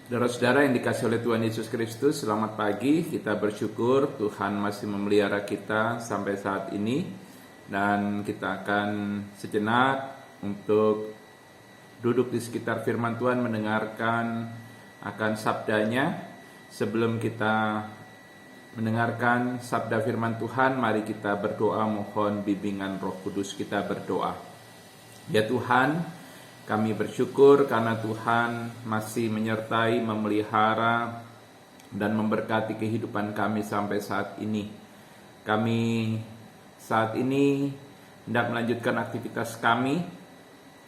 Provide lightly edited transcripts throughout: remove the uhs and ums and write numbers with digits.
Saudara-saudara yang dikasih oleh Tuhan Yesus Kristus, selamat pagi. Kita bersyukur Tuhan masih memelihara kita sampai saat ini. Dan kita akan sejenak untuk duduk di sekitar firman Tuhan, mendengarkan akan sabdanya. Sebelum kita mendengarkan sabda firman Tuhan, mari kita berdoa mohon bimbingan Roh Kudus. Kita berdoa. Ya Tuhan, kami bersyukur karena Tuhan masih menyertai, memelihara, dan memberkati kehidupan kami sampai saat ini. Kami saat ini hendak melanjutkan aktivitas kami,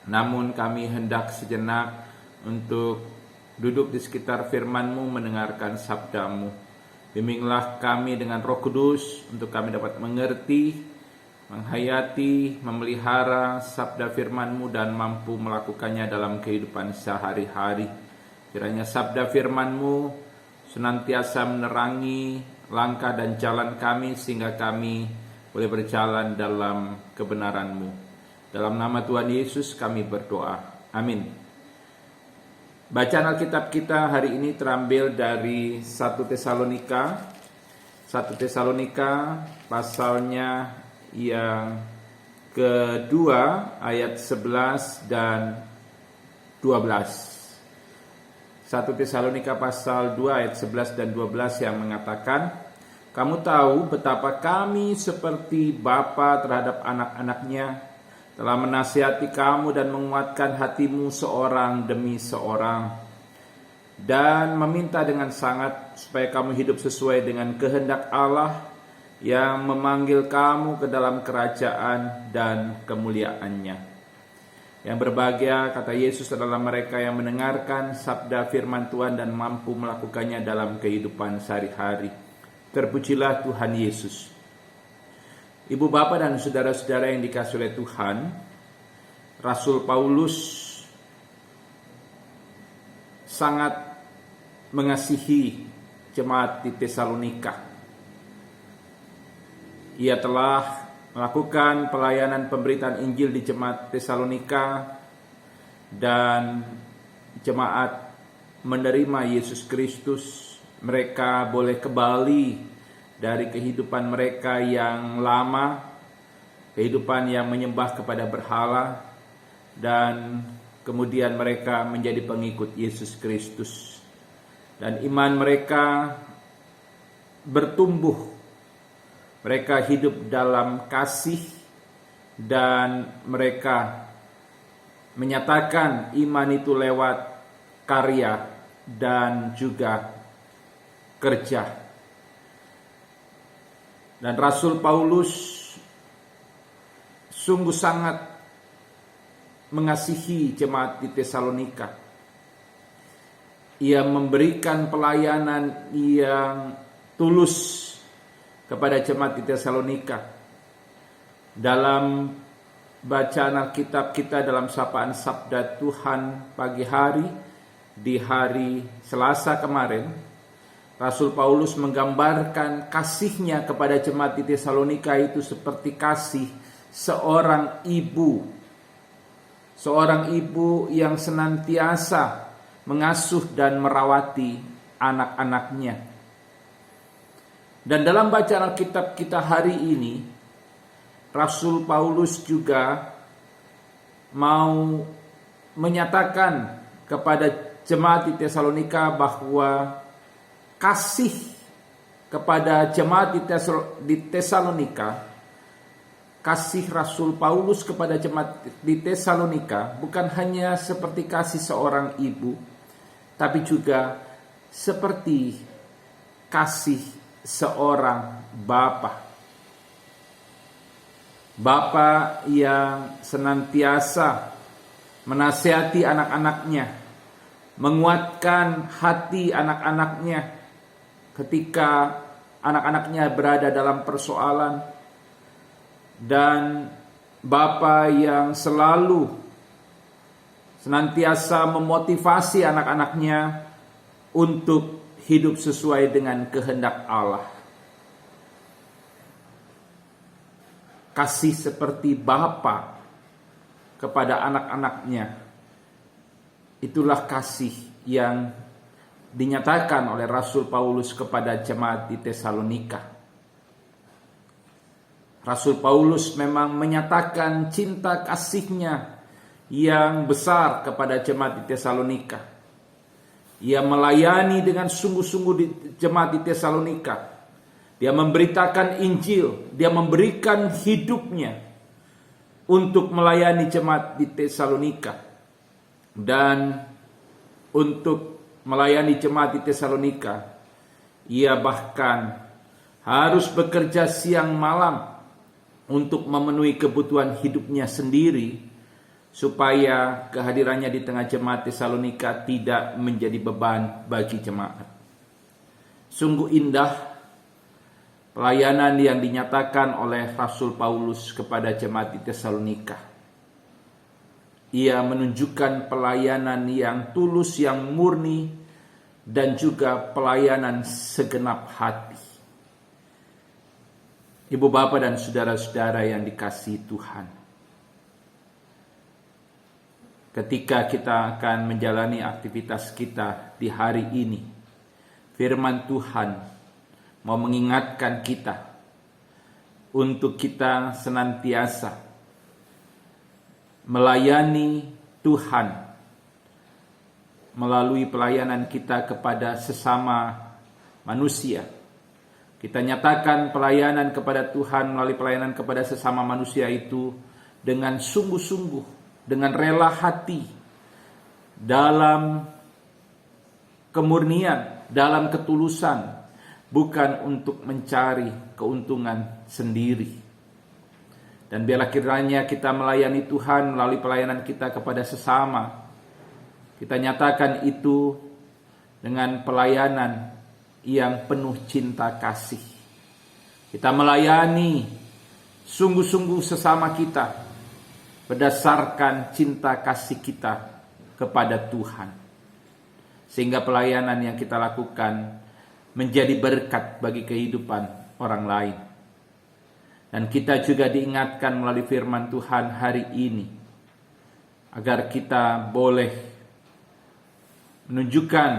namun kami hendak sejenak untuk duduk di sekitar firman-Mu, mendengarkan sabda-Mu. Bimbinglah kami dengan Roh Kudus untuk kami dapat mengerti, menghayati, memelihara sabda firman-Mu dan mampu melakukannya dalam kehidupan sehari-hari. Kiranya sabda firman-Mu senantiasa menerangi langkah dan jalan kami sehingga kami boleh berjalan dalam kebenaran-Mu. Dalam nama Tuhan Yesus kami berdoa. Amin. Bacaan Alkitab kita hari ini terambil dari 1 Tesalonika. 1 Tesalonika pasalnya yang kedua ayat 11 dan 12. 1 Tesalonika pasal 2 ayat 11 dan 12 yang mengatakan, "Kamu tahu betapa kami seperti bapa terhadap anak-anaknya, telah menasihati kamu dan menguatkan hatimu seorang demi seorang, dan meminta dengan sangat supaya kamu hidup sesuai dengan kehendak Allah yang memanggil kamu ke dalam kerajaan dan kemuliaannya." Yang berbahagia, kata Yesus, adalah mereka yang mendengarkan sabda firman Tuhan dan mampu melakukannya dalam kehidupan sehari-hari. Terpujilah Tuhan Yesus. Ibu bapak dan saudara-saudara yang dikasihi oleh Tuhan, Rasul Paulus sangat mengasihi jemaat di Tesalonika. Ia telah melakukan pelayanan pemberitaan Injil di jemaat Tesalonika dan jemaat menerima Yesus Kristus. Mereka boleh kembali dari kehidupan mereka yang lama, kehidupan yang menyembah kepada berhala, dan kemudian mereka menjadi pengikut Yesus Kristus. Dan iman mereka bertumbuh. Mereka hidup dalam kasih dan mereka menyatakan iman itu lewat karya dan juga kerja. Dan Rasul Paulus sungguh sangat mengasihi jemaat di Tesalonika. Ia memberikan pelayanan yang tulus kepada jemaat di Tesalonika. Dalam bacaan Alkitab kita dalam sapaan Sabda Tuhan pagi hari, di hari Selasa kemarin, Rasul Paulus menggambarkan kasihnya kepada jemaat di Tesalonika itu seperti kasih seorang ibu. Seorang ibu yang senantiasa mengasuh dan merawati anak-anaknya. Dan dalam bacaan Alkitab kita hari ini, Rasul Paulus juga mau menyatakan kepada jemaat di Tesalonika bahwa kasih kepada jemaat di Tesalonika, kasih Rasul Paulus kepada jemaat di Tesalonika bukan hanya seperti kasih seorang ibu, tapi juga seperti kasih seorang bapa. Bapa yang senantiasa menasihati anak-anaknya, menguatkan hati anak-anaknya ketika anak-anaknya berada dalam persoalan, dan bapa yang selalu senantiasa memotivasi anak-anaknya untuk hidup sesuai dengan kehendak Allah. Kasih seperti bapa kepada anak-anaknya, itulah kasih yang dinyatakan oleh Rasul Paulus kepada jemaat di Tesalonika. Rasul Paulus memang menyatakan cinta kasihnya yang besar kepada jemaat di Tesalonika. Ia melayani dengan sungguh-sungguh di jemaat di Tesalonika. Dia memberitakan Injil, dia memberikan hidupnya untuk melayani jemaat di Tesalonika. Dan untuk melayani jemaat di Tesalonika, ia bahkan harus bekerja siang malam untuk memenuhi kebutuhan hidupnya sendiri, supaya kehadirannya di tengah jemaat Tesalonika tidak menjadi beban bagi jemaat. Sungguh indah pelayanan yang dinyatakan oleh Rasul Paulus kepada jemaat di Tesalonika. Ia menunjukkan pelayanan yang tulus, yang murni, dan juga pelayanan segenap hati. Ibu bapak dan saudara-saudara yang dikasihi Tuhan, ketika kita akan menjalani aktivitas kita di hari ini, firman Tuhan mau mengingatkan kita untuk kita senantiasa melayani Tuhan melalui pelayanan kita kepada sesama manusia. Kita nyatakan pelayanan kepada Tuhan melalui pelayanan kepada sesama manusia itu dengan sungguh-sungguh, dengan rela hati, dalam kemurnian, dalam ketulusan, bukan untuk mencari keuntungan sendiri. Dan biarlah kiranya kita melayani Tuhan melalui pelayanan kita kepada sesama. Kita nyatakan itu dengan pelayanan yang penuh cinta kasih. Kita melayani sungguh-sungguh sesama kita berdasarkan cinta kasih kita kepada Tuhan. Sehingga pelayanan yang kita lakukan menjadi berkat bagi kehidupan orang lain. Dan kita juga diingatkan melalui firman Tuhan hari ini, agar kita boleh menunjukkan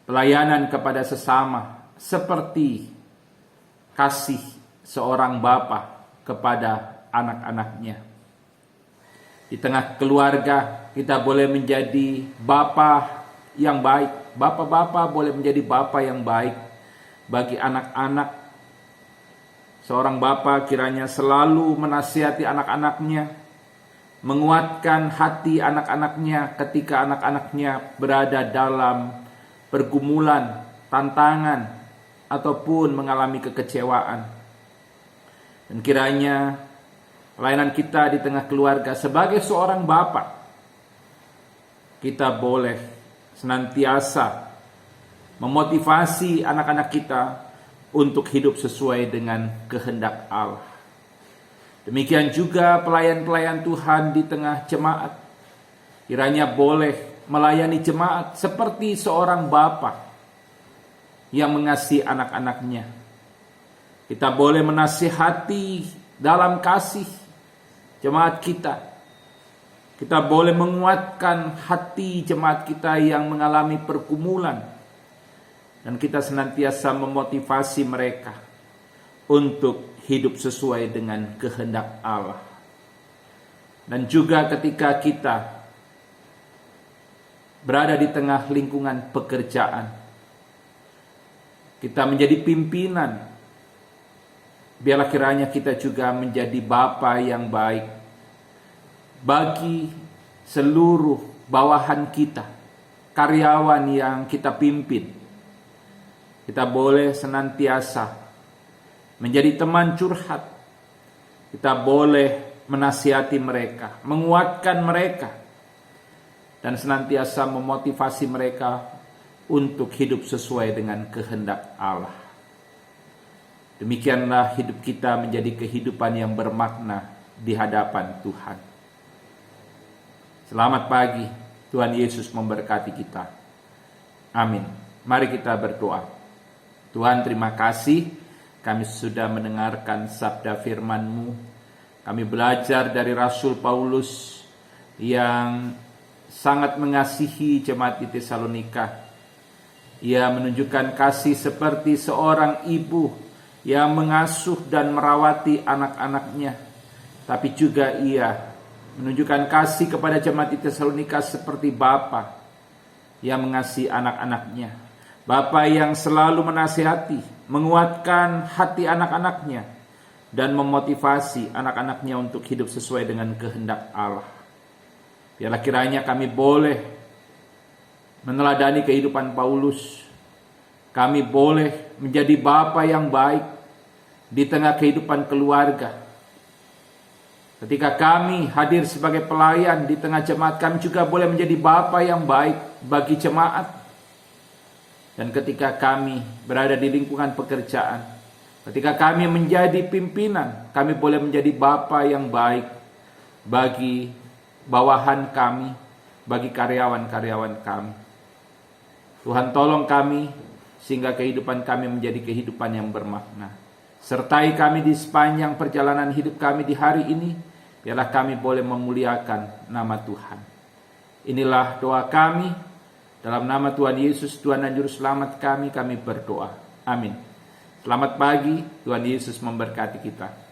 pelayanan kepada sesama seperti kasih seorang bapa kepada anak-anaknya. Di tengah keluarga kita boleh menjadi bapa yang baik. Bapak-bapak boleh menjadi bapa yang baik bagi anak-anak. Seorang bapa kiranya selalu menasihati anak-anaknya, menguatkan hati anak-anaknya ketika anak-anaknya berada dalam pergumulan, tantangan, ataupun mengalami kekecewaan. Dan kiranya pelayanan kita di tengah keluarga sebagai seorang bapa, kita boleh senantiasa memotivasi anak-anak kita untuk hidup sesuai dengan kehendak Allah. Demikian juga pelayan-pelayan Tuhan di tengah jemaat, kiranya boleh melayani jemaat seperti seorang bapa yang mengasihi anak-anaknya. Kita boleh menasihati dalam kasih jemaat kita. Kita boleh menguatkan hati jemaat kita yang mengalami pergumulan. Dan kita senantiasa memotivasi mereka untuk hidup sesuai dengan kehendak Allah. Dan juga ketika kita berada di tengah lingkungan pekerjaan, kita menjadi pimpinan, biarlah kiranya kita juga menjadi bapa yang baik bagi seluruh bawahan kita, karyawan yang kita pimpin. Kita boleh senantiasa menjadi teman curhat. Kita boleh menasihati mereka, menguatkan mereka, dan senantiasa memotivasi mereka untuk hidup sesuai dengan kehendak Allah. Demikianlah hidup kita menjadi kehidupan yang bermakna di hadapan Tuhan. Selamat pagi, Tuhan Yesus memberkati kita. Amin. Mari kita berdoa. Tuhan, terima kasih kami sudah mendengarkan sabda firman-Mu. Kami belajar dari Rasul Paulus yang sangat mengasihi jemaat di Tesalonika. Ia menunjukkan kasih seperti seorang ibu yang mengasuh dan merawati anak-anaknya. Tapi juga ia menunjukkan kasih kepada jemaat di Tesalonika seperti bapa yang mengasihi anak-anaknya. Bapa yang selalu menasihati, menguatkan hati anak-anaknya, dan memotivasi anak-anaknya untuk hidup sesuai dengan kehendak Allah. Biarlah kiranya kami boleh meneladani kehidupan Paulus. Kami boleh menjadi bapa yang baik di tengah kehidupan keluarga. Ketika kami hadir sebagai pelayan di tengah jemaat, kami juga boleh menjadi bapa yang baik bagi jemaat. Dan ketika kami berada di lingkungan pekerjaan, ketika kami menjadi pimpinan, kami boleh menjadi bapa yang baik bagi bawahan kami, bagi karyawan-karyawan kami. Tuhan tolong kami sehingga kehidupan kami menjadi kehidupan yang bermakna. Sertai kami di sepanjang perjalanan hidup kami di hari ini. Biarlah kami boleh memuliakan nama Tuhan. Inilah doa kami. Dalam nama Tuhan Yesus, Tuhan dan Juru Selamat kami berdoa. Amin. Selamat pagi, Tuhan Yesus memberkati kita.